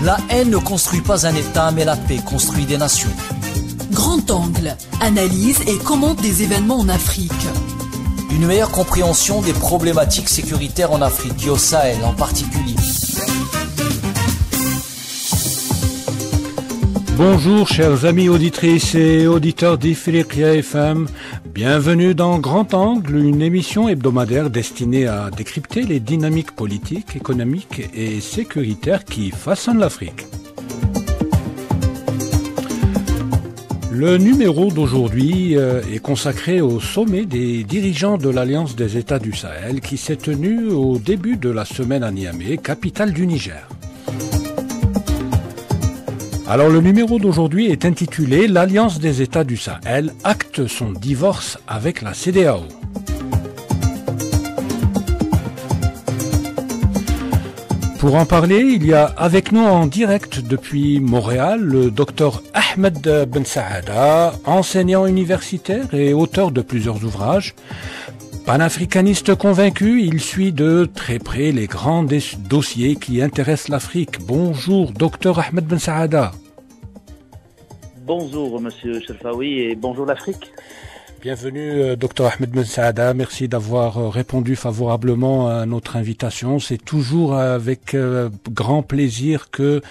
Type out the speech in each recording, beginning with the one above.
La haine ne construit pas un État, mais la paix construit des nations. Grand Angle, analyse et commente des événements en Afrique. Une meilleure compréhension des problématiques sécuritaires en Afrique et au Sahel en particulier. Bonjour chers amis auditrices et auditeurs d'Ifriqiya FM, bienvenue dans Grand Angle, une émission hebdomadaire destinée à décrypter les dynamiques politiques, économiques et sécuritaires qui façonnent l'Afrique. Le numéro d'aujourd'hui est consacré au sommet des dirigeants de l'Alliance des États du Sahel qui s'est tenu au début de la semaine à Niamey, capitale du Niger. Alors le numéro d'aujourd'hui est intitulé « L'Alliance des États du Sahel acte son divorce avec la CEDEAO ». Pour en parler, il y a avec nous en direct depuis Montréal le Dr Ahmed Ben Saada, enseignant universitaire et auteur de plusieurs ouvrages. Panafricaniste convaincu, il suit de très près les grands dossiers qui intéressent l'Afrique. Bonjour Dr Ahmed Ben Saada. Bonjour Monsieur Chelfaoui et bonjour l'Afrique. Bienvenue Dr Ahmed Ben Saada, merci d'avoir répondu favorablement à notre invitation. C'est toujours avec grand plaisir que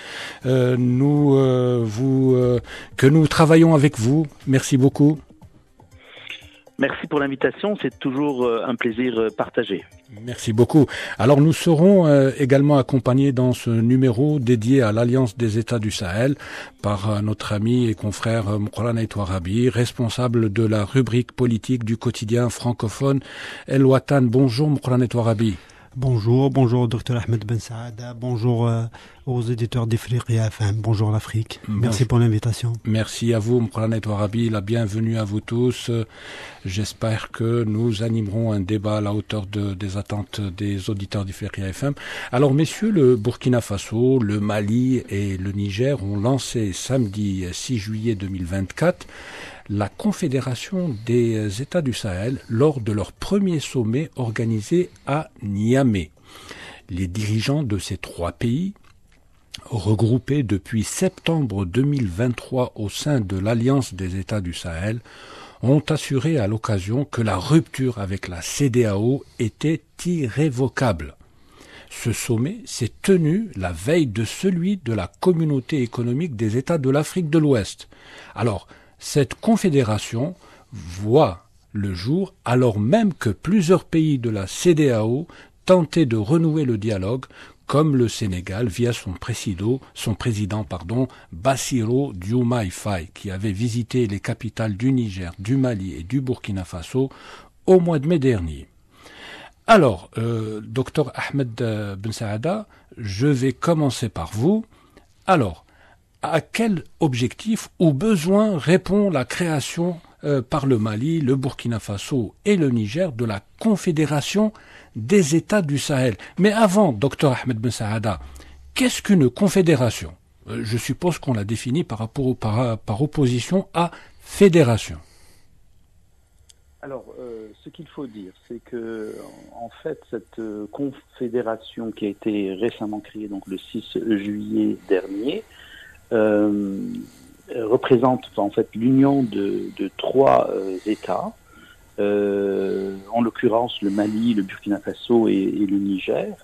nous travaillons avec vous. Merci beaucoup. Merci pour l'invitation, c'est toujours un plaisir partagé. Merci beaucoup. Alors nous serons également accompagnés dans ce numéro dédié à l'Alliance des États du Sahel par notre ami et confrère Moukhrana Touarabi, responsable de la rubrique politique du quotidien francophone El Watan. Bonjour Moukhrana Touarabi. Bonjour Dr Ahmed Ben Saada, bonjour aux éditeurs d'Ifriqiya FM, bonjour l'Afrique. Merci pour l'invitation. Merci à vous Moukhrana Touarabi, la bienvenue à vous tous. J'espère que nous animerons un débat à la hauteur des attentes des auditeurs d'Ifriqiya FM. Alors messieurs, le Burkina Faso, le Mali et le Niger ont lancé samedi 6 juillet 2024 la Confédération des États du Sahel lors de leur premier sommet organisé à Niamey. Les dirigeants de ces trois pays, regroupés depuis septembre 2023 au sein de l'Alliance des États du Sahel, ont assuré à l'occasion que la rupture avec la CEDEAO était irrévocable. Ce sommet s'est tenu la veille de celui de la Communauté économique des États de l'Afrique de l'Ouest. Alors, cette confédération voit le jour alors même que plusieurs pays de la CEDEAO tentaient de renouer le dialogue, comme le Sénégal via son président, Bassirou Diomaye Faye, qui avait visité les capitales du Niger, du Mali et du Burkina Faso au mois de mai dernier. Alors, Dr Ahmed Ben Saada, je vais commencer par vous. Alors, à quel objectif ou besoin répond la création par le Mali, le Burkina Faso et le Niger de la Confédération des États du Sahel? Mais avant, Dr Ahmed Ben Saada, qu'est-ce qu'une confédération? Je suppose qu'on la définit par opposition à fédération. Alors, ce qu'il faut dire, c'est que, en fait, cette confédération qui a été récemment créée, donc le 6 juillet dernier, représente en fait l'union de trois États, en l'occurrence le Mali, le Burkina Faso et le Niger,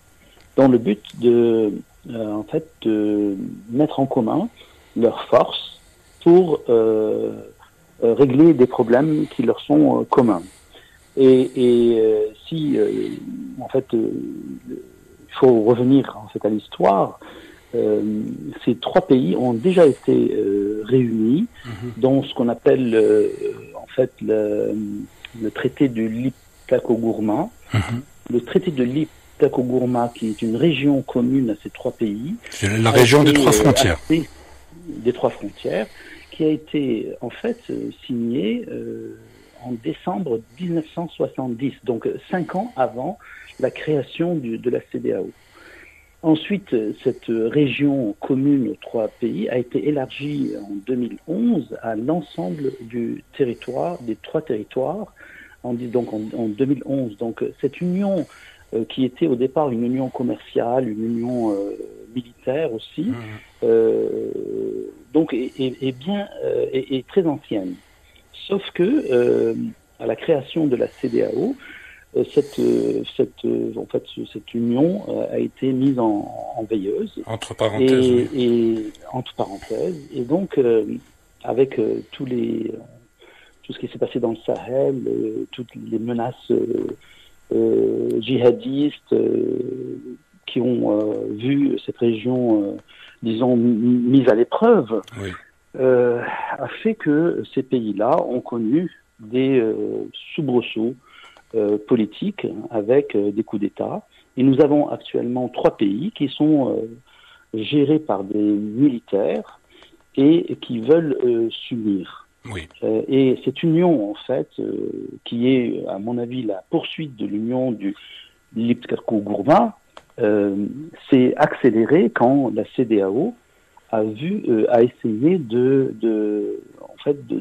dans le but de mettre en commun leurs forces pour régler des problèmes qui leur sont communs. Il faut revenir en fait à l'histoire. Ces trois pays ont déjà été réunis dans ce qu'on appelle le traité de Liptako-Gourma. Le traité de Liptako-Gourma, qui est une région commune à ces trois pays. C'est la région des trois frontières. Des trois frontières, qui a été en fait signé en décembre 1970, donc 5 ans avant la création de la CEDEAO. Ensuite, cette région commune aux trois pays a été élargie en 2011 à l'ensemble du territoire, des trois territoires, en 2011. Donc cette union qui était au départ une union commerciale, une union militaire aussi, donc est très ancienne. Sauf que à la création de la CEDEAO, cette union a été mise en veilleuse. Entre parenthèses. Entre parenthèses. Et donc, avec tout ce qui s'est passé dans le Sahel, toutes les menaces djihadistes qui ont vu cette région, disons, mise à l'épreuve, a fait que ces pays-là ont connu des soubresauts politiques avec des coups d'État. Et nous avons actuellement 3 pays qui sont gérés par des militaires et qui veulent s'unir. Et cette union, en fait, qui est, à mon avis, la poursuite de l'union du Liptako-Gourma, s'est accélérée quand la CEDEAO a essayé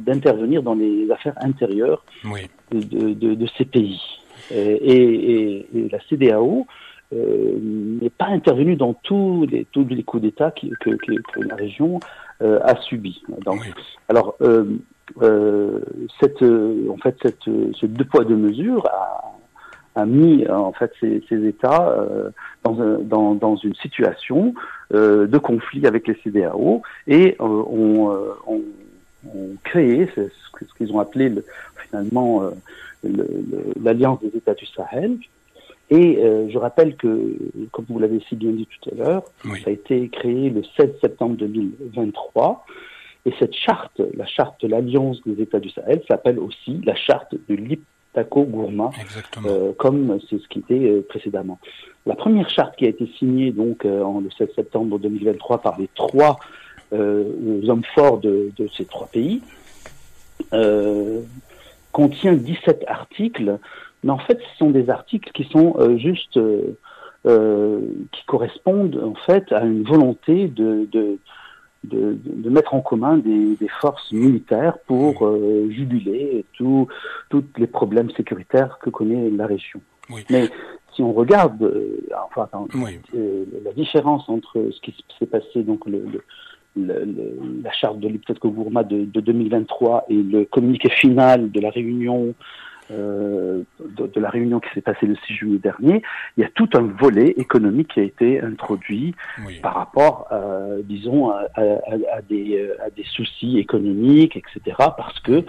d'intervenir dans les affaires intérieures de ces pays. Et la CEDEAO n'est pas intervenue dans tous les coups d'État que la région a subis. Alors, ce 2 poids 2 mesures a mis en fait ces États dans une situation de conflit avec les CEDEAO et ont créé ce qu'ils ont appelé finalement l'Alliance des États du Sahel. Et je rappelle que, comme vous l'avez si bien dit tout à l'heure, ça a été créé le 16 septembre 2023. Et cette charte, la charte de l'Alliance des États du Sahel, s'appelle aussi la charte de Liptako-Gourma, comme c'est ce qui était précédemment. La première charte qui a été signée donc le 16 septembre 2023 par les 3 hommes forts de ces 3 pays contient 17 articles, mais en fait ce sont des articles qui sont qui correspondent en fait à une volonté de mettre en commun des forces militaires pour juguler tous les problèmes sécuritaires que connaît la région. Mais si on regarde la différence entre ce qui s'est passé, donc la charte de Liptako-Gourma de 2023 et le communiqué final de la réunion de la réunion qui s'est passée le 6 juillet dernier, il y a tout un volet économique qui a été introduit par rapport, disons, à des soucis économiques, etc. Parce que,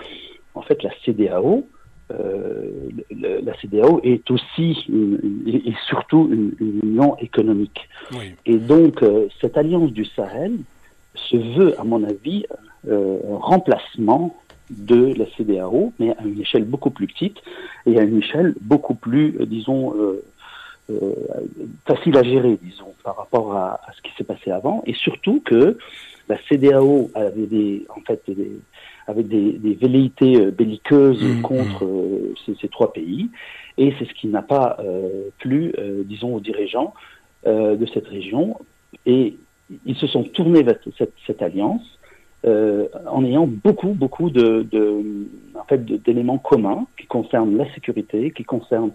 en fait, la CEDEAO est aussi et surtout une union économique. Et donc, cette alliance du Sahel se veut, à mon avis, un remplacement de la CEDEAO, mais à une échelle beaucoup plus petite et à une échelle beaucoup plus, disons, facile à gérer, disons, par rapport à ce qui s'est passé avant, et surtout que la CEDEAO avait des velléités belliqueuses contre ces 3 pays, et c'est ce qui n'a pas plu, disons, aux dirigeants de cette région, et ils se sont tournés vers cette alliance en ayant beaucoup d'éléments communs qui concernent la sécurité, qui concernent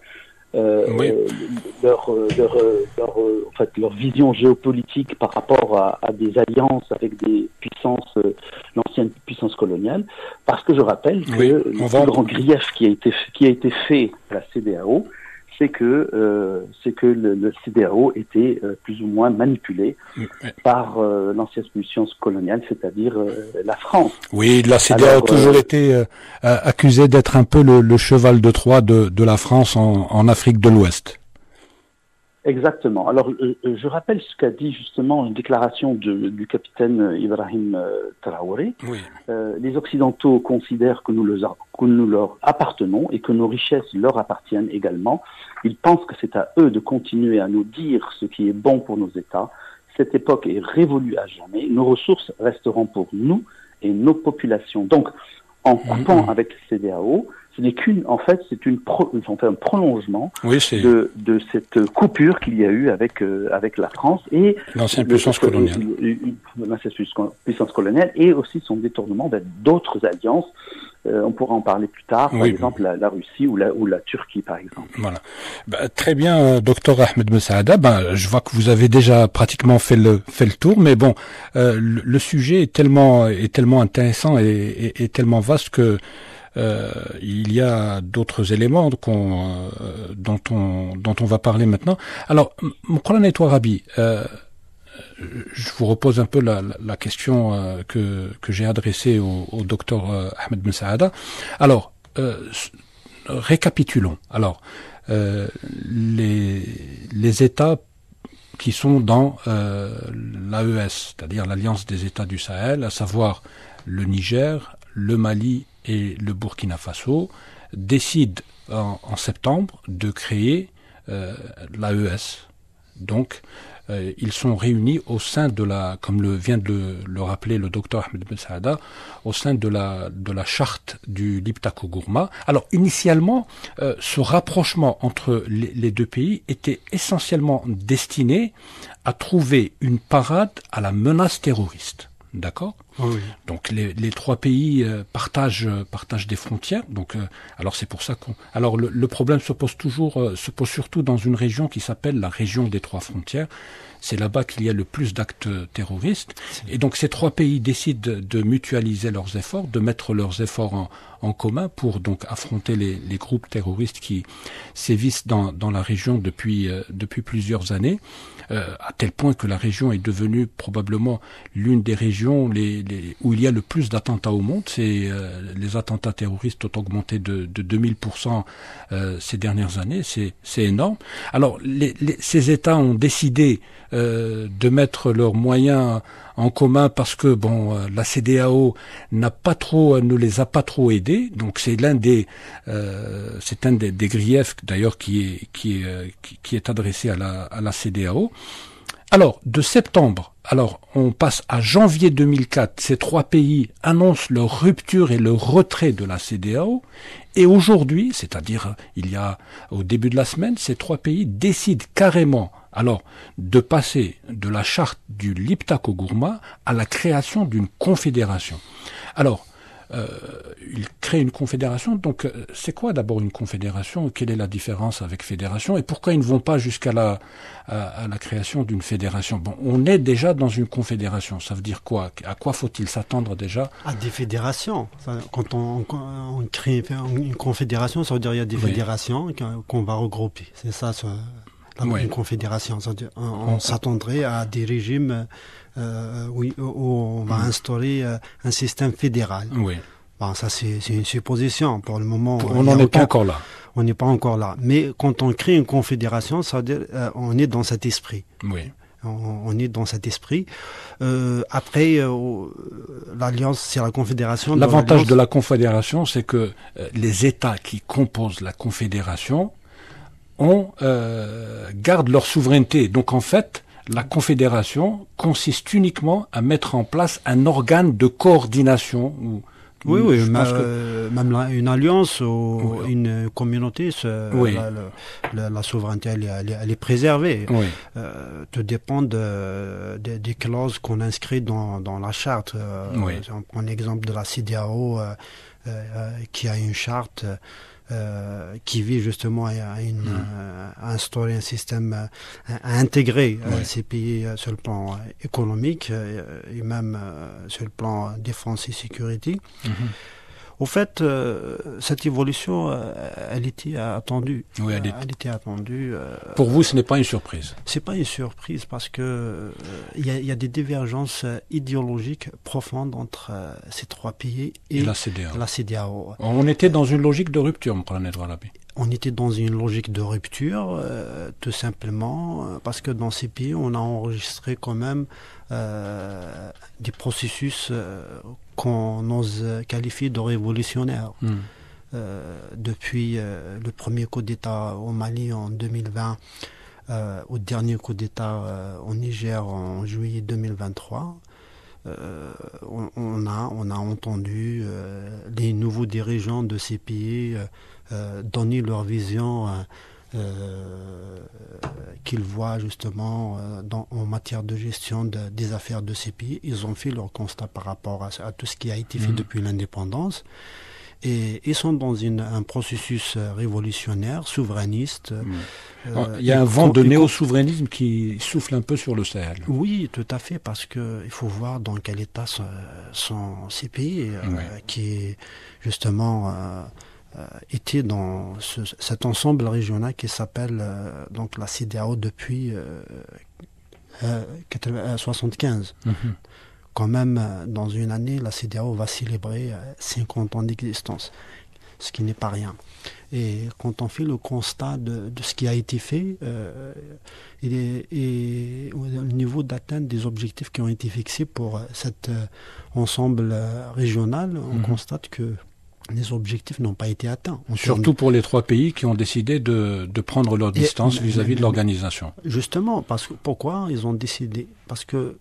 leur vision géopolitique par rapport à des alliances avec des puissances, l'ancienne puissance coloniale, parce que je rappelle que le plus grand grief qui a été fait à la CEDEAO, c'est que le CEDEAO était plus ou moins manipulé par l'ancienne puissance coloniale, c'est-à-dire la France. Oui, la CEDEAO a toujours été accusée d'être un peu le cheval de Troie de la France en Afrique de l'Ouest. Exactement. Alors, je rappelle ce qu'a dit justement une déclaration du capitaine Ibrahim Traoré. Les Occidentaux considèrent que nous leur appartenons et que nos richesses leur appartiennent également. Ils pensent que c'est à eux de continuer à nous dire ce qui est bon pour nos États. Cette époque est révolue à jamais. Nos ressources resteront pour nous et nos populations. Donc, en coupant avec le CEDEAO, ce n'est un prolongement de cette coupure qu'il y a eu avec la France et l'ancienne puissance coloniale. L'ancienne puissance coloniale et aussi son détournement vers d'autres alliances on pourra en parler plus tard, par exemple la Russie ou la Turquie, par exemple. Voilà. Très bien, docteur Ahmed Ben Saada. Je vois que vous avez déjà pratiquement fait le tour, mais bon, le sujet est tellement intéressant et tellement vaste que il y a d'autres éléments dont on va parler maintenant. Alors, Moukran et Rabi, je vous repose un peu la question que j'ai adressée au docteur Ahmed Ben Saada. Alors, récapitulons. Alors, les États qui sont dans l'AES, c'est-à-dire l'Alliance des États du Sahel, à savoir le Niger, le Mali et le Burkina Faso, décident en septembre de créer l'AES. Donc, ils sont réunis au sein de comme vient de le rappeler le docteur Ahmed Ben Saada, au sein de la charte du Liptako Gourma. Alors, initialement, ce rapprochement entre les deux pays était essentiellement destiné à trouver une parade à la menace terroriste. D'accord ? Oui. Donc les trois pays partagent des frontières. Donc alors c'est pour ça alors le problème se pose surtout dans une région qui s'appelle la région des trois frontières. C'est là-bas qu'il y a le plus d'actes terroristes. Et donc ces trois pays décident de mutualiser leurs efforts, de mettre leurs efforts en commun pour donc affronter les groupes terroristes qui sévissent dans la région depuis plusieurs années, à tel point que la région est devenue probablement l'une des régions où il y a le plus d'attentats au monde. Les attentats terroristes ont augmenté de 2000% ces dernières années. C'est énorme. Alors ces États ont décidé de mettre leurs moyens en commun parce que la CEDEAO ne les a pas trop aidés. Donc c'est un des griefs d'ailleurs qui est adressé à la CEDEAO. Alors de septembre, on passe à janvier 2004. Ces trois pays annoncent leur rupture et leur retrait de la CEDEAO. Et aujourd'hui, c'est-à-dire au début de la semaine, ces trois pays décident carrément de passer de la charte du Liptako Gourma à la création d'une confédération. Alors, ils créent une confédération. Donc, c'est quoi d'abord une confédération ? Quelle est la différence avec fédération ? Et pourquoi ils ne vont pas jusqu'à la création d'une fédération ? Bon, on est déjà dans une confédération. Ça veut dire quoi ? À quoi faut-il s'attendre déjà ? À des fédérations. Quand on crée une confédération, ça veut dire qu'il y a des fédérations qu'on va regrouper. C'est ça, une confédération. On s'attendrait à des régimes où on va instaurer un système fédéral. Oui. Ça, c'est une supposition. Pour le moment, on n'en est pas encore là. On n'est pas encore là. Mais quand on crée une confédération, ça veut dire on est dans cet esprit. Oui. On est dans cet esprit. Après, l'alliance, c'est la confédération. L'avantage de la confédération, c'est que les États qui composent la confédération gardent leur souveraineté. Donc en fait, la confédération consiste uniquement à mettre en place un organe de coordination. Même une alliance ou une communauté, la souveraineté, elle est préservée. Oui. Tout dépend des clauses qu'on inscrit dans la charte. On prend l'exemple de la CEDEAO qui a une charte qui vise justement à instaurer un système, à intégrer ces pays sur le plan économique et même sur le plan défense et sécurité. Au fait, cette évolution, elle était attendue. Oui, elle était attendue. Pour vous, ce n'est pas une surprise. C'est pas une surprise parce que il y a des divergences idéologiques profondes entre ces trois pays et la CEDEAO. On était dans une logique de rupture, Moukran Rabi. On était dans une logique de rupture, tout simplement, parce que dans ces pays, on a enregistré quand même des processus qu'on ose qualifier de révolutionnaires. Depuis le premier coup d'État au Mali en 2020, au dernier coup d'État au Niger en juillet 2023, on a entendu les nouveaux dirigeants de ces pays donner leur vision qu'ils voient justement en matière de gestion des affaires de ces pays. Ils ont fait leur constat par rapport à tout ce qui a été fait depuis l'indépendance. Et ils sont dans un processus révolutionnaire, souverainiste. Il y a un vent de néo-souverainisme qui souffle un peu sur le Sahel. Oui, tout à fait, parce que il faut voir dans quel état sont ces pays qui justement étaient dans cet ensemble régional qui s'appelle donc la CEDEAO depuis 1975. Quand même, dans une année, la CEDEAO va célébrer 50 ans d'existence, ce qui n'est pas rien. Et quand on fait le constat de ce qui a été fait, et au niveau d'atteinte des objectifs qui ont été fixés pour cet ensemble régional, on constate que les objectifs n'ont pas été atteints. Surtout pour les 3 pays qui ont décidé de prendre leur distance vis-à-vis de l'organisation. Justement, pourquoi ils ont décidé? Parce que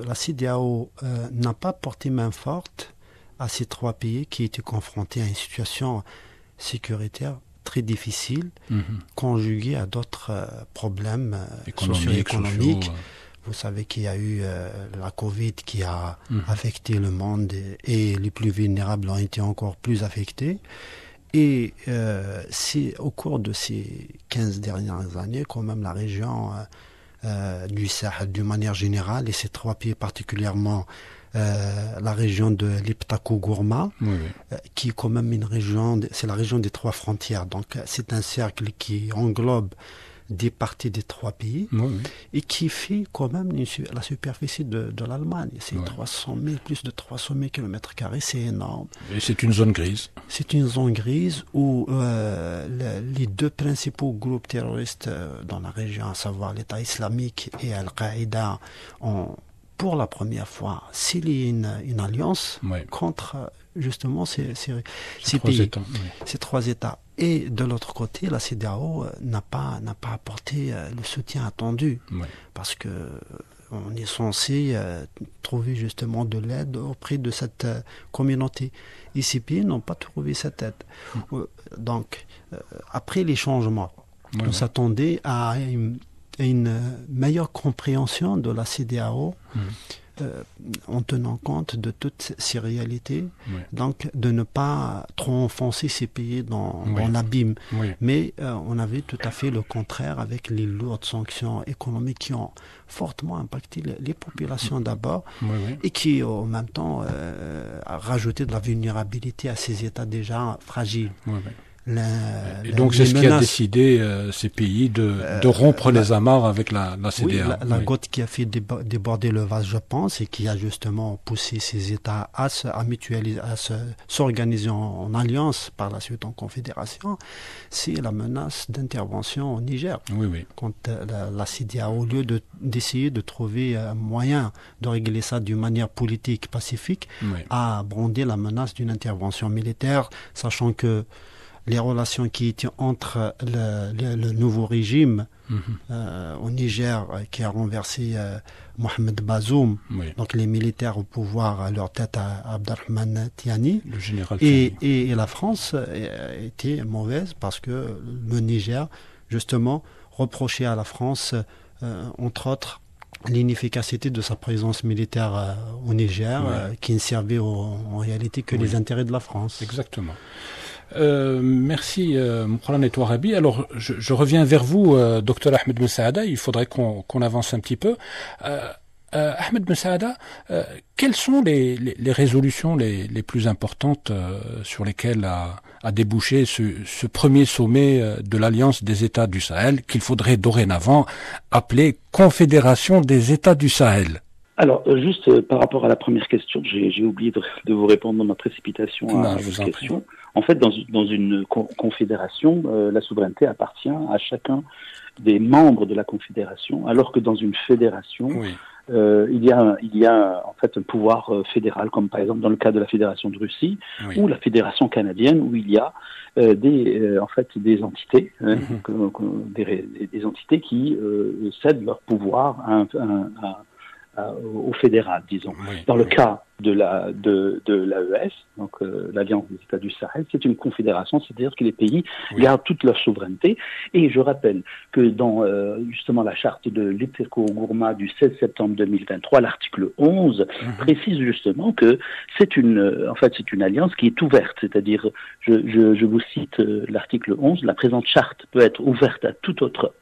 la CEDEAO n'a pas porté main forte à ces 3 pays qui étaient confrontés à une situation sécuritaire très difficile, conjuguée à d'autres problèmes socio-économiques. Vous savez qu'il y a eu la Covid qui a affecté le monde et les plus vulnérables ont été encore plus affectés. Et c'est au cours de ces 15 dernières années, quand même, la région du Sahel, d'une manière générale, et ces 3 pays particulièrement, la région de l'Iptako-Gourma, qui est quand même une région, c'est la région des 3 frontières. Donc c'est un cercle qui englobe des parties des 3 pays et qui fait quand même la superficie de l'Allemagne. C'est 300 000, plus de 300 000 km², c'est énorme. Et c'est une zone grise. C'est une zone grise où les 2 principaux groupes terroristes dans la région, à savoir l'État islamique et Al-Qaïda, ont pour la première fois scellé une alliance contre justement ces pays, ces 3 États. Et de l'autre côté, la CEDEAO n'a pas apporté le soutien attendu, parce que on est censé trouver justement de l'aide auprès de cette communauté. Et ces pays n'ont pas trouvé cette aide. Donc, après les changements, on s'attendait à une meilleure compréhension de la CEDEAO, en tenant compte de toutes ces réalités, donc de ne pas trop enfoncer ces pays dans l'abîme. Mais on avait tout à fait le contraire avec les lourdes sanctions économiques qui ont fortement impacté les populations d'abord et qui en même temps a rajouté de la vulnérabilité à ces États déjà fragiles. Et donc c'est ce qui a décidé ces pays de rompre les amarres avec la CEDEAO. La goutte qui a fait déborder le vase, je pense, et qui a justement poussé ces États à mutualiser, à s'organiser en alliance, par la suite en confédération, c'est la menace d'intervention au Niger. Quand la CEDEAO, au lieu d'essayer de trouver un moyen de régler ça d'une manière politique, pacifique, a brandé la menace d'une intervention militaire, sachant que les relations qui étaient entre le nouveau régime au Niger, qui a renversé Mohamed Bazoum, donc les militaires au pouvoir à leur tête à Abderrahmane Tiani, le général et la France était mauvaise parce que le Niger, justement, reprochait à la France, entre autres, l'inefficacité de sa présence militaire au Niger, qui ne servait en réalité que les intérêts de la France. Exactement. Merci Moukran Touarabi. Alors je reviens vers vous, docteur Ahmed Ben Saada. Il faudrait qu'on avance un petit peu. Ahmed Ben Saada, quelles sont les résolutions les plus importantes sur lesquelles a débouché ce premier sommet de l'Alliance des États du Sahel, qu'il faudrait dorénavant appeler Confédération des États du Sahel? Alors, juste par rapport à la première question, j'ai oublié de vous répondre dans ma précipitation à votre question. En fait, dans une confédération, la souveraineté appartient à chacun des membres de la confédération, alors que dans une fédération, il y a en fait un pouvoir fédéral, comme par exemple dans le cas de la Fédération de Russie ou la Fédération canadienne, où il y a des entités, des entités qui cèdent leur pouvoir au fédéral, disons. Dans le cas de l'AES, donc l'Alliance des États du Sahel. C'est une confédération, c'est-à-dire que les pays gardent toute leur souveraineté. Et je rappelle que dans justement la charte de l'Eteko-Gourma du 16 septembre 2023, l'article 11 précise justement que c'est une alliance qui est ouverte, c'est-à-dire, je vous cite l'article 11, la présente charte peut être ouverte à tout autre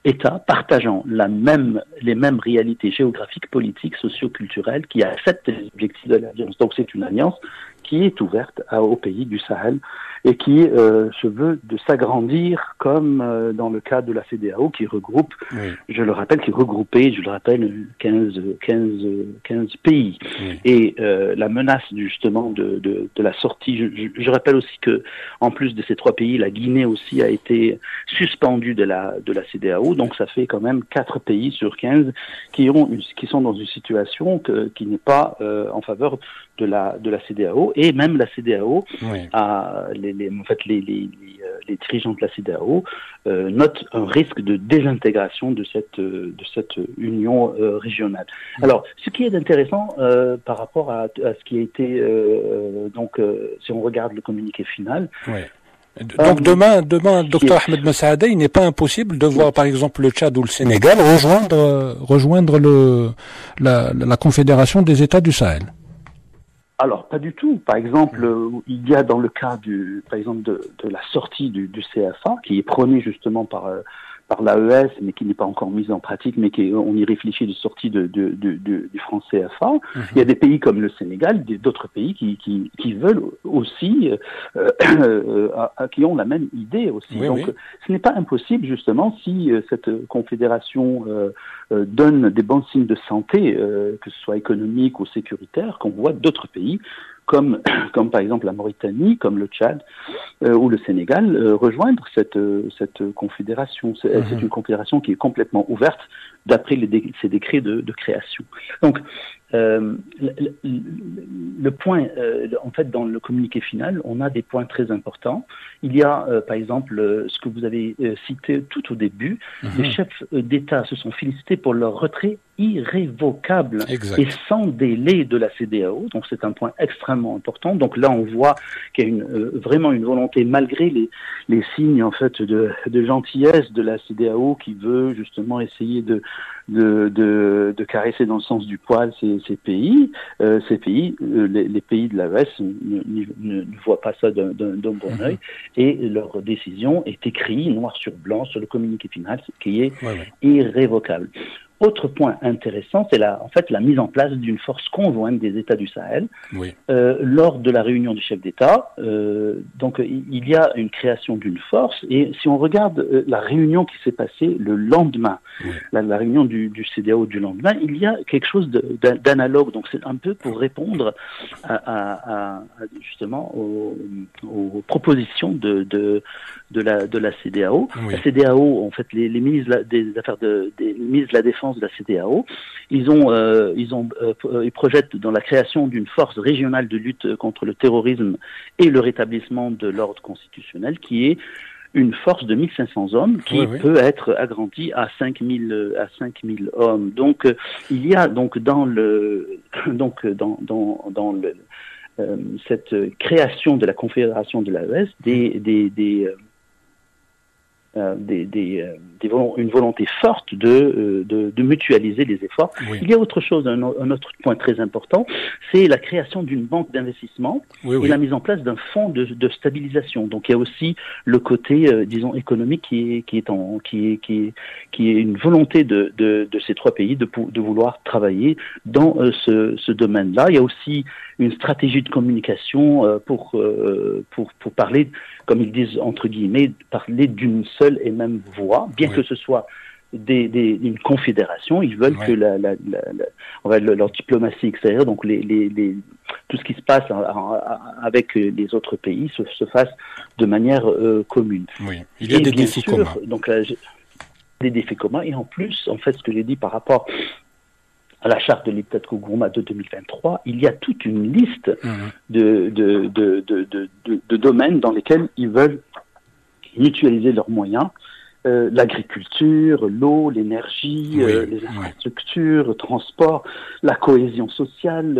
État partageant les mêmes réalités géographiques, politiques, socio-culturelles, qui acceptent les objectifs de l'alliance. Donc c'est une alliance qui est ouverte aux pays du Sahel et qui se veut de s'agrandir comme dans le cas de la CEDEAO qui regroupe, je le rappelle, 15 pays. Et la menace justement de la sortie, je rappelle aussi que en plus de ces 3 pays, la Guinée aussi a été suspendue de la CEDEAO, donc ça fait quand même 4 pays sur 15 qui sont dans une situation qui n'est pas en faveur de la CEDEAO, et même la CEDEAO les dirigeants de la CEDEAO notent un risque de désintégration de cette union régionale. Alors, ce qui est intéressant par rapport à ce qui a été si on regarde le communiqué final. Donc demain, Dr Ahmed Messaada, il n'est pas impossible de voir par exemple le Tchad ou le Sénégal rejoindre la Confédération des États du Sahel. Alors, pas du tout. Par exemple, il y a dans le cas de la sortie du CFA, qui est prôné justement par l'AES, mais qui n'est pas encore mise en pratique, mais on y réfléchit de sortie du franc CFA. Il y a des pays comme le Sénégal, d'autres pays qui veulent aussi, qui ont la même idée aussi. Donc, ce n'est pas impossible justement si cette confédération donne des bons signes de santé, que ce soit économique ou sécuritaire, qu'on voit d'autres pays comme par exemple la Mauritanie, comme le Tchad ou le Sénégal, rejoindre cette confédération. C'est une confédération qui est complètement ouverte d'après ces décrets de création. Donc, le point, en fait, dans le communiqué final, on a des points très importants. Il y a, par exemple, ce que vous avez cité tout au début, les chefs d'État se sont félicités pour leur retrait irrévocable et sans délai de la CEDEAO. Donc, c'est un point extrêmement important. Donc là, on voit qu'il y a vraiment une volonté, malgré les signes, en fait, de gentillesse de la CEDEAO qui veut justement essayer de caresser dans le sens du poil ces pays. Les pays de l'AES ne voient pas ça d'un bon œil, et leur décision est écrite noir sur blanc sur le communiqué final, qui est irrévocable. Autre point intéressant, c'est la mise en place d'une force conjointe des États du Sahel. Lors de la réunion des chefs d'État, donc il y a une création d'une force, et si on regarde la réunion qui s'est passée le lendemain, la réunion du CEDEAO du lendemain, il y a quelque chose d'analogue. Donc c'est un peu pour répondre justement aux propositions de la CEDEAO. La CEDEAO, en fait, les ministres des affaires des ministres de la Défense de la CEDEAO, ils projettent dans la création d'une force régionale de lutte contre le terrorisme et le rétablissement de l'ordre constitutionnel, qui est une force de 1500 hommes qui peut être agrandie à 5000 hommes. Donc il y a donc dans cette création de la confédération de l'AES une volonté forte de mutualiser les efforts. Il y a autre chose, un autre point très important, c'est la création d'une banque d'investissement et la mise en place d'un fonds de stabilisation. Donc il y a aussi le côté, disons, économique qui est une volonté de ces 3 pays de vouloir travailler dans ce domaine-là. Il y a aussi une stratégie de communication pour parler, comme ils disent entre guillemets, parler d'une seule et même voix, bien que ce soit une confédération. Ils veulent que leur diplomatie extérieure, donc tout ce qui se passe avec les autres pays se fasse de manière commune. Il y a des défis communs. Donc des défis communs, et en plus, en fait, ce que j'ai dit par rapport à la charte de l'Eteko-Gourma de 2023, il y a toute une liste de domaines dans lesquels ils veulent mutualiser leurs moyens l'agriculture, l'eau, l'énergie, les infrastructures, le transport, la cohésion sociale,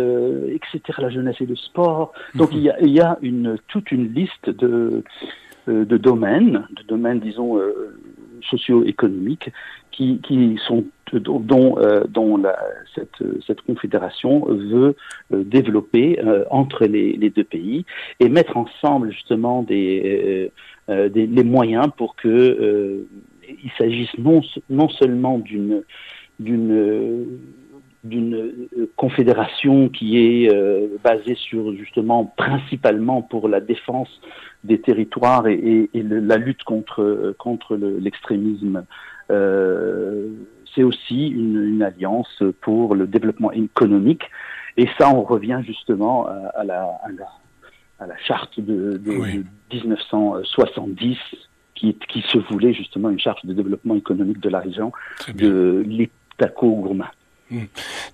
etc., la jeunesse et le sport. Donc il y a toute une liste de domaines, disons, socio-économiques qui sont dont cette confédération veut développer entre les deux pays et mettre ensemble justement les moyens pour que il s'agisse non seulement d'une confédération qui est basée sur justement principalement pour la défense des territoires et la lutte contre l'extrémisme. C'est aussi une alliance pour le développement économique, et ça on revient justement à la charte de 1970 qui se voulait justement une charte de développement économique de la région de l'Itako-Gourma.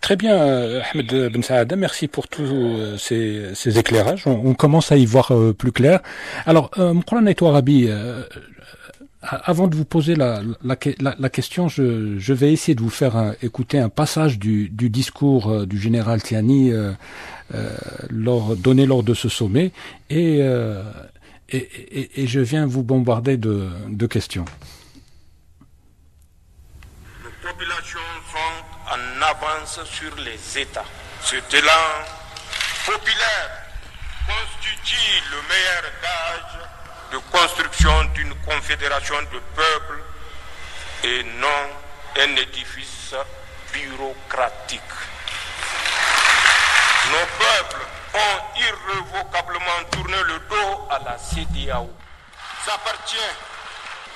Très bien, Ahmed Ben Saada, merci pour tous ces éclairages. On commence à y voir plus clair. Alors, Moukran Aïtou Arabi, avant de vous poser la question, je vais essayer de vous faire écouter un passage du discours du général Tiani donné lors de ce sommet, et je viens vous bombarder de questions. Les populations sont en avance sur les États. Cet élan populaire constitue le meilleur gage de construction d'une confédération de peuples et non un édifice bureaucratique. Nos peuples ont irrévocablement tourné le dos à la CEDEAO. Il appartient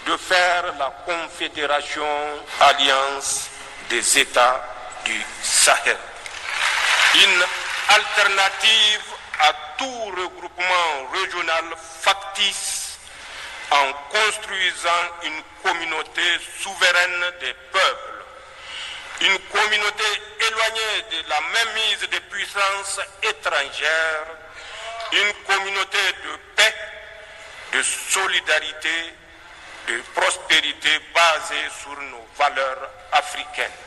de faire la confédération alliance des États du Sahel. Une alternative à tout regroupement régional factice en construisant une communauté souveraine des peuples, une communauté éloignée de la mainmise des puissances étrangères, une communauté de paix, de solidarité, de prospérité basée sur nos valeurs africaines.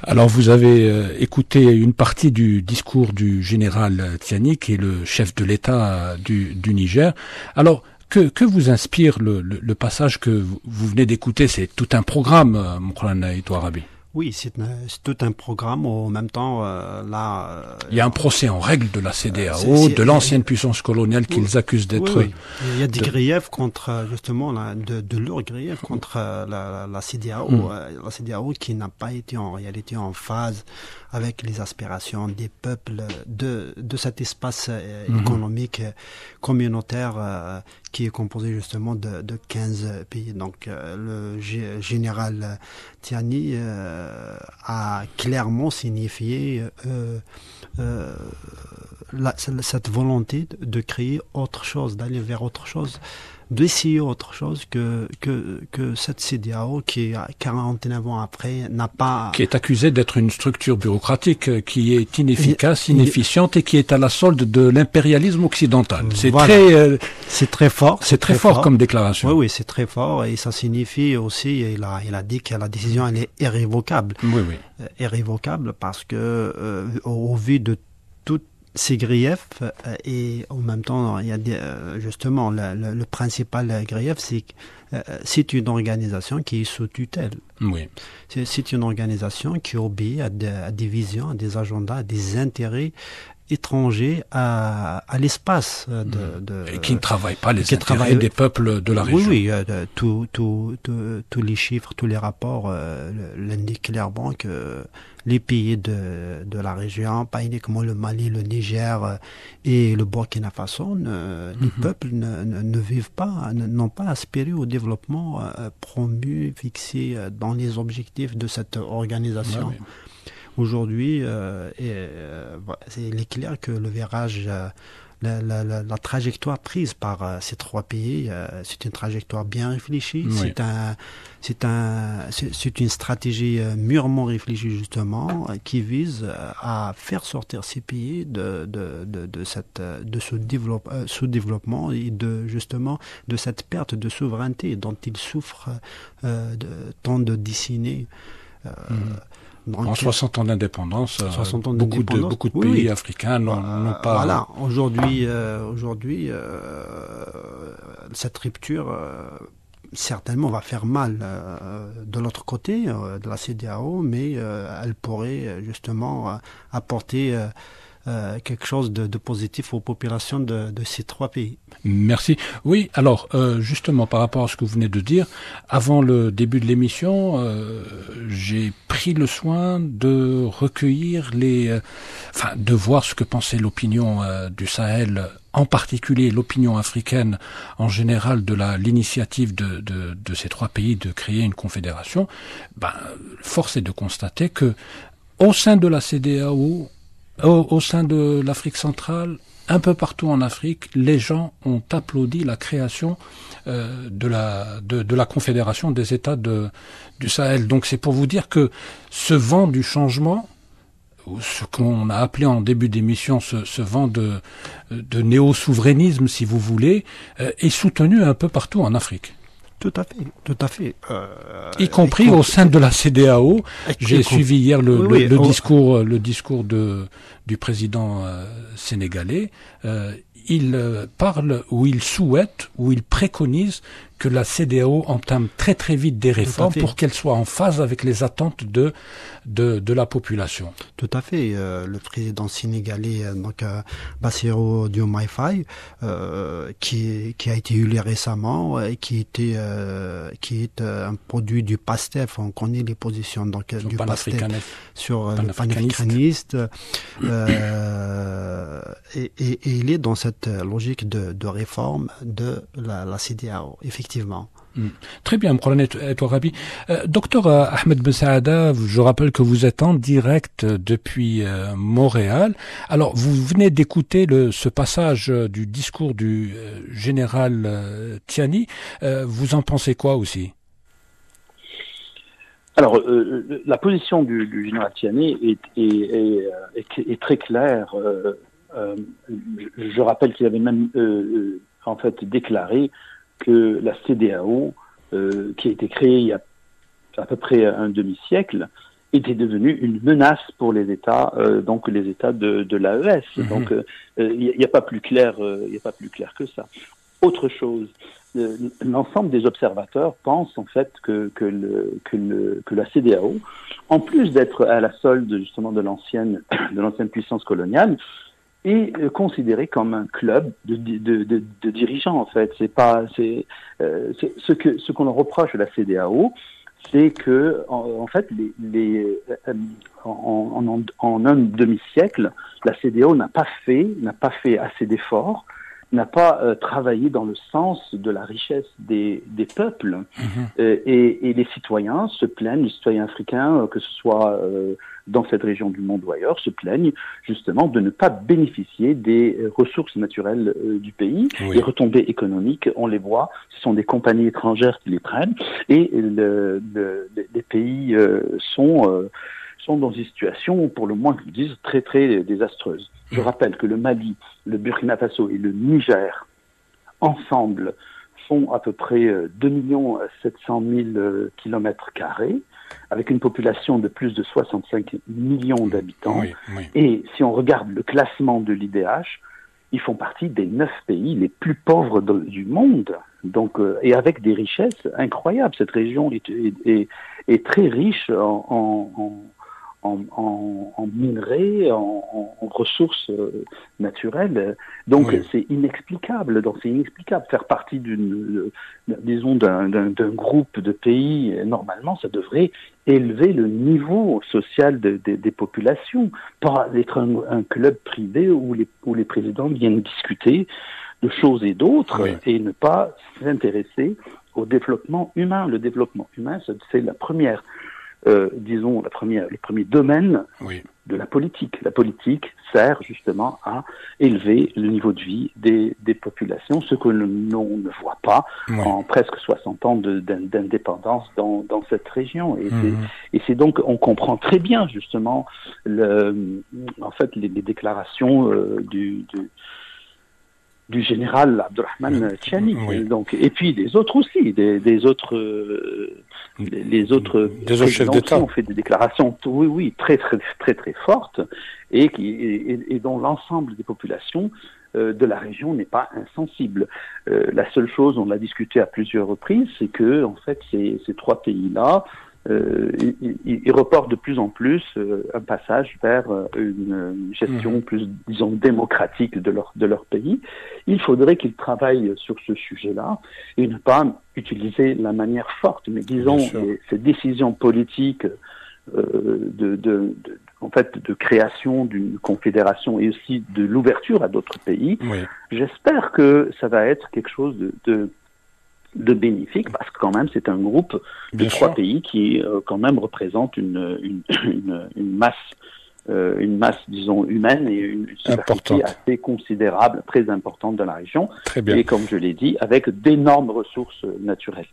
Alors vous avez écouté une partie du discours du général Tiani, qui est le chef de l'État du Niger. Alors que vous inspire le passage que vous venez d'écouter? C'est tout un programme, Moukran Aïtou Arabi. Oui, c'est tout un programme. En même temps, il y a un procès en règle de la CEDEAO, de l'ancienne puissance coloniale qu'ils accusent d'être... Oui. Il y a des griefs contre, justement, de lourds griefs contre la CEDEAO. La CEDEAO qui n'a pas été en réalité en phase avec les aspirations des peuples de cet espace économique communautaire qui est composé justement de 15 pays. Donc le général Tiani a clairement signifié cette volonté de créer autre chose, d'aller vers autre chose, d'essayer autre chose que cette CEDEAO qui, 49 ans après, n'a pas... Qui est accusée d'être une structure bureaucratique qui est inefficace, inefficiente et qui est à la solde de l'impérialisme occidental. C'est c'est très fort. C'est très fort comme déclaration. Oui, c'est très fort, et ça signifie aussi, il a dit que la décision, elle est irrévocable. Oui. Irrévocable parce que, au vu de toutes ces griefs, et en même temps, il y a justement le principal grief, c'est que c'est une organisation qui est sous tutelle. Oui. C'est une organisation qui obéit à des visions, à des agendas, à des intérêts étrangers à l'espace et qui ne travaillent pas les intérêts des peuples de la région. Oui, tous les chiffres, tous les rapports l'indiquent clairement que les pays de la région, pas uniquement le Mali, le Niger et le Burkina Faso, les peuples ne vivent pas, n'ont pas aspiré au développement promu, fixé dans les objectifs de cette organisation. Oui. Aujourd'hui, il est clair que le virage la trajectoire prise par ces trois pays, c'est une trajectoire bien réfléchie. Oui. C'est une stratégie mûrement réfléchie justement, qui vise à faire sortir ces pays de ce sous-développement et de cette perte de souveraineté dont ils souffrent tant de décennies. En 60 ans d'indépendance, beaucoup de pays africains n'ont pas... Voilà, aujourd'hui, cette rupture certainement va faire mal de l'autre côté de la CEDEAO, mais elle pourrait justement apporter quelque chose de positif aux populations de ces trois pays. Merci. Oui, alors justement par rapport à ce que vous venez de dire, avant le début de l'émission, j'ai pris le soin de recueillir de voir ce que pensait l'opinion du Sahel, en particulier l'opinion africaine en général de l'initiative de ces trois pays de créer une confédération. Force est de constater que au sein de la CEDEAO, au sein de l'Afrique centrale, un peu partout en Afrique, les gens ont applaudi la création de la Confédération des États du Sahel. Donc c'est pour vous dire que ce vent du changement, ce qu'on a appelé en début d'émission ce vent de néo-souverainisme, si vous voulez, est soutenu un peu partout en Afrique. Tout à fait. Y compris au sein de la CEDEAO. J'ai suivi hier le discours du président sénégalais. Il parle, ou il souhaite, ou il préconise que la CEDEAO entame très très vite des réformes pour qu'elle soit en phase avec les attentes de la population. Tout à fait. Le président sénégalais, Bassirou Diomaye Faye, qui a été élu récemment, et qui est un produit du PASTEF. On connaît les positions du PASTEF sur le panafricaniste. Et il est dans cette logique de réforme de la CEDEAO, effectivement. Très bien, Mkolane Touarabi. Docteur Ahmed Ben Saada, je rappelle que vous êtes en direct depuis Montréal. Alors, vous venez d'écouter ce passage du discours du général Tiani. Vous en pensez quoi aussi? Alors, la position du général Tiani est très claire. Je rappelle qu'il avait même en fait déclaré que la CEDEAO, qui a été créée il y a à peu près un demi-siècle, était devenue une menace pour les États, donc les États de l'AES. Donc, il n'y a pas plus clair, que ça. Autre chose, l'ensemble des observateurs pensent en fait que la CEDEAO, en plus d'être à la solde justement de l'ancienne puissance coloniale, est considéré comme un club de dirigeants en fait. Ce qu'on reproche à la CEDEAO, c'est que en fait en un demi-siècle, la CEDEAO n'a pas fait assez d'efforts, n'a pas travaillé dans le sens de la richesse des peuples. Et les citoyens se plaignent, les citoyens africains, que ce soit dans cette région du monde ou ailleurs, se plaignent justement de ne pas bénéficier des ressources naturelles du pays. Oui. Les retombées économiques, on les voit, ce sont des compagnies étrangères qui les prennent, et les pays sont dans une situation, pour le moins qu'ils disent, très très désastreuse. Je rappelle que le Mali, le Burkina Faso et le Niger, ensemble, font à peu près 2 700 000 kilomètres carrés, avec une population de plus de 65 millions d'habitants. Oui. Et si on regarde le classement de l'IDH, ils font partie des 9 pays les plus pauvres du monde. Donc, et avec des richesses incroyables. Cette région est très riche en minerais, en ressources naturelles. Donc c'est inexplicable. Faire partie d'un groupe de pays, normalement, ça devrait élever le niveau social des populations, pas être un club privé où les présidents viennent discuter de choses et d'autres, et ne pas s'intéresser au développement humain. Le développement humain, c'est la première disons, le premier domaine de la politique. La politique sert justement à élever le niveau de vie des populations, ce que l'on ne voit pas en presque 60 ans d'indépendance dans cette région. Et c'est donc, on comprend très bien justement en fait les déclarations du général Abdurrahman Tchani, donc, et puis des autres aussi, les autres chefs d'État ont fait des déclarations, très fortes, et dont l'ensemble des populations de la région n'est pas insensible. La seule chose, on l'a discuté à plusieurs reprises, c'est que en fait ces trois pays-là, ils reportent de plus en plus un passage vers une gestion plus, disons, démocratique de leur pays. Il faudrait qu'ils travaillent sur ce sujet-là et ne pas utiliser la manière forte, mais disons ces décisions politiques en fait, de création d'une confédération et aussi de l'ouverture à d'autres pays. J'espère que ça va être quelque chose de bénéfique, parce que quand même c'est un groupe de trois pays qui quand même représente une masse, disons, humaine et une superficie assez considérable, très importante dans la région. Très bien. Et comme je l'ai dit, avec d'énormes ressources naturelles.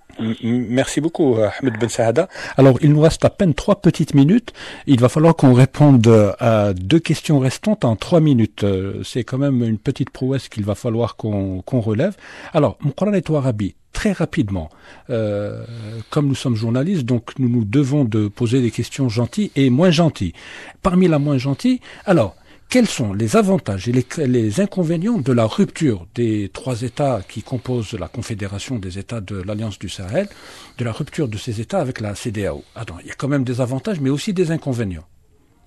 Merci beaucoup, Ahmed Ben Saada. Alors, il nous reste à peine 3 petites minutes. Il va falloir qu'on réponde à 2 questions restantes en 3 minutes. C'est quand même une petite prouesse qu'il va falloir qu'on relève. Alors, Mouqran Arabi, très rapidement, comme nous sommes journalistes, donc nous nous devons de poser des questions gentilles et moins gentilles. Parmi la moins gentille, alors, quels sont les avantages et les inconvénients de la rupture des 3 États qui composent la Confédération des États de l'Alliance du Sahel, de la rupture de ces États avec la CEDEAO? Attends, il y a quand même des avantages, mais aussi des inconvénients.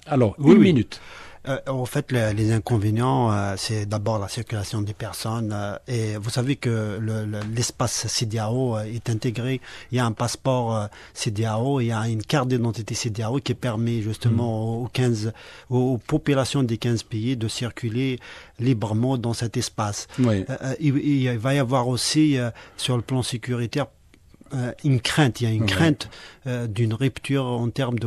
Alors, une minute. En fait, les inconvénients, c'est d'abord la circulation des personnes. Et vous savez que l'espace CEDEAO est intégré. Il y a un passeport CEDEAO, il y a une carte d'identité CEDEAO qui permet justement aux populations des 15 pays de circuler librement dans cet espace. Il va y avoir aussi, sur le plan sécuritaire, une crainte, il y a une crainte d'une rupture en termes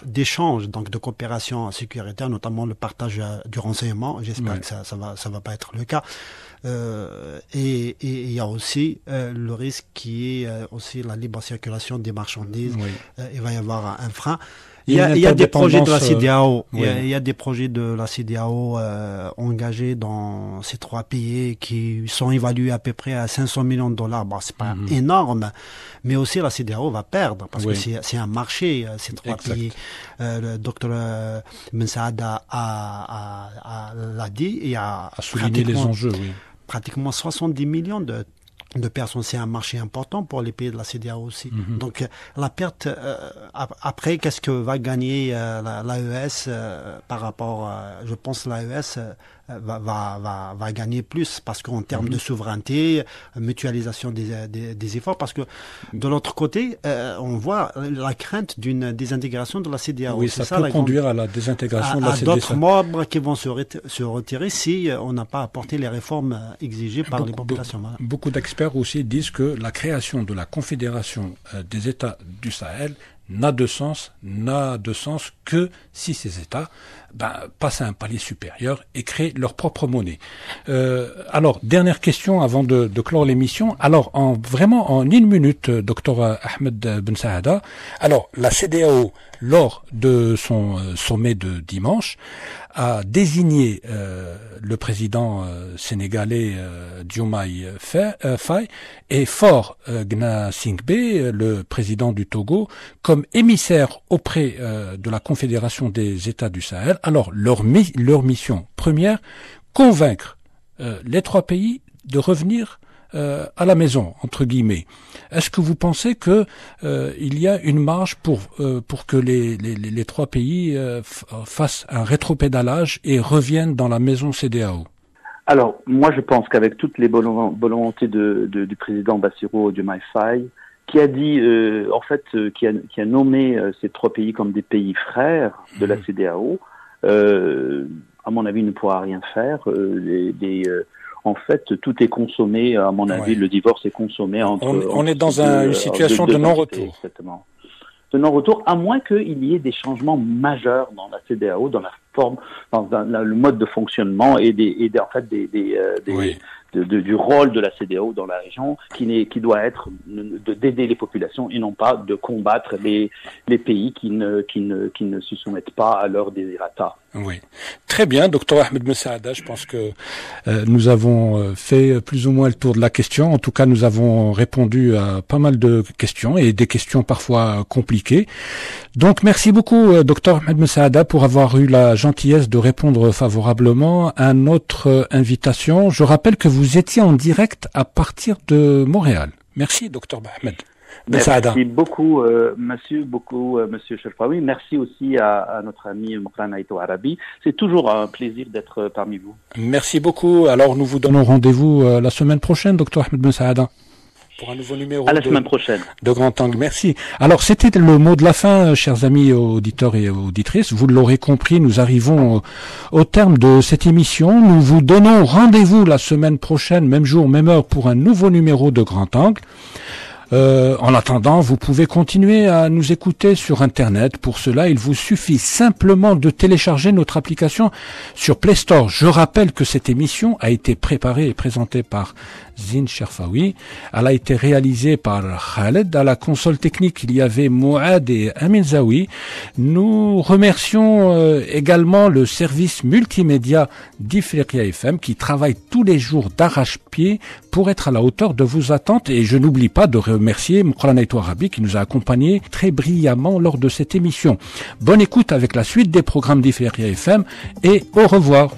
d'échange, donc de coopération sécuritaire, notamment le partage du renseignement. J'espère que ça va pas être le cas. Et il y a aussi le risque qui est aussi la libre circulation des marchandises. Il va y avoir un frein. Il y a des projets de la CEDEAO. Il y a des projets de la CEDEAO engagés dans ces 3 pays qui sont évalués à peu près à 500 millions de dollars. Bon, c'est pas énorme, mais aussi la CEDEAO va perdre parce que c'est un marché, ces 3 pays. Le docteur Ben Saada l'a dit et a souligné les enjeux. Pratiquement 70 millions de personnes, c'est un marché important pour les pays de la CEDEAO aussi. Donc la perte, après, qu'est-ce que va gagner l'AES par rapport, je pense l'AES va gagner plus parce qu'en termes de souveraineté, mutualisation des efforts, parce que de l'autre côté, on voit la crainte d'une désintégration de la CEDEAO. Oui, ça peut conduire à la désintégration de la CEDEAO. D'autres membres qui vont se retirer si on n'a pas apporté les réformes exigées par les populations. Beaucoup d'experts aussi disent que la création de la Confédération des États du Sahel n'a de sens que si ces États passent à un palier supérieur et créent leur propre monnaie. Alors, dernière question avant de clore l'émission. Alors, vraiment en 1 minute, docteur Ahmed Ben Saada. Alors, la CEDEAO, lors de son sommet de dimanche, a désigné le président sénégalais Diomaye Faye et Faure Gnassingbé, le président du Togo, comme émissaires auprès de la Confédération des États du Sahel. Alors, leur mission première, convaincre les 3 pays de revenir à la maison, entre guillemets. Est-ce que vous pensez que il y a une marge pour que les 3 pays fassent un rétropédalage et reviennent dans la maison CEDEAO? Alors, moi, je pense qu'avec toutes les volontés du président Bassirou Diomaye Faye, qui a dit, qui a nommé ces 3 pays comme des pays frères de la CEDEAO, à mon avis, ne pourra rien faire. En fait, tout est consommé, à mon avis, le divorce est consommé entre... On est dans une situation de non-retour. Exactement. non-retour, à moins qu'il y ait des changements majeurs dans la CEDEAO, dans la forme, dans le mode de fonctionnement et du rôle de la CEDEAO dans la région, qui doit être d'aider les populations et non pas de combattre les pays qui ne se soumettent pas à leurs désirata. Oui, très bien, docteur Ahmed Messaada. Je pense que nous avons fait plus ou moins le tour de la question. En tout cas, nous avons répondu à pas mal de questions et des questions parfois compliquées. Donc, merci beaucoup, docteur Ahmed Messaada, pour avoir eu la gentillesse de répondre favorablement à notre invitation. Je rappelle que vous étiez en direct à partir de Montréal. Merci, docteur Ahmed. Merci beaucoup, monsieur Sherfawi. Merci aussi à notre ami Mokhran Aïtou Arabi. C'est toujours un plaisir d'être parmi vous. Merci beaucoup. Alors, nous vous donnons rendez-vous la semaine prochaine, docteur Ahmed Messaada, pour un nouveau numéro semaine prochaine de Grand Angle. Merci. Alors, c'était le mot de la fin, chers amis auditeurs et auditrices. Vous l'aurez compris, nous arrivons au terme de cette émission. Nous vous donnons rendez-vous la semaine prochaine, même jour, même heure, pour un nouveau numéro de Grand Angle. En attendant, vous pouvez continuer à nous écouter sur Internet. Pour cela, il vous suffit simplement de télécharger notre application sur Play Store. Je rappelle que cette émission a été préparée et présentée par Zine Sherfawi. Elle a été réalisée par Khaled. À la console technique, il y avait Mouad et Amin Zawi. Nous remercions également le service multimédia d'Ifriqiya FM qui travaille tous les jours d'arrache-pied pour être à la hauteur de vos attentes. Et je n'oublie pas de remercier Mokhran Aïtou Arabi qui nous a accompagnés très brillamment lors de cette émission. Bonne écoute avec la suite des programmes d'Ifriqiya FM et au revoir.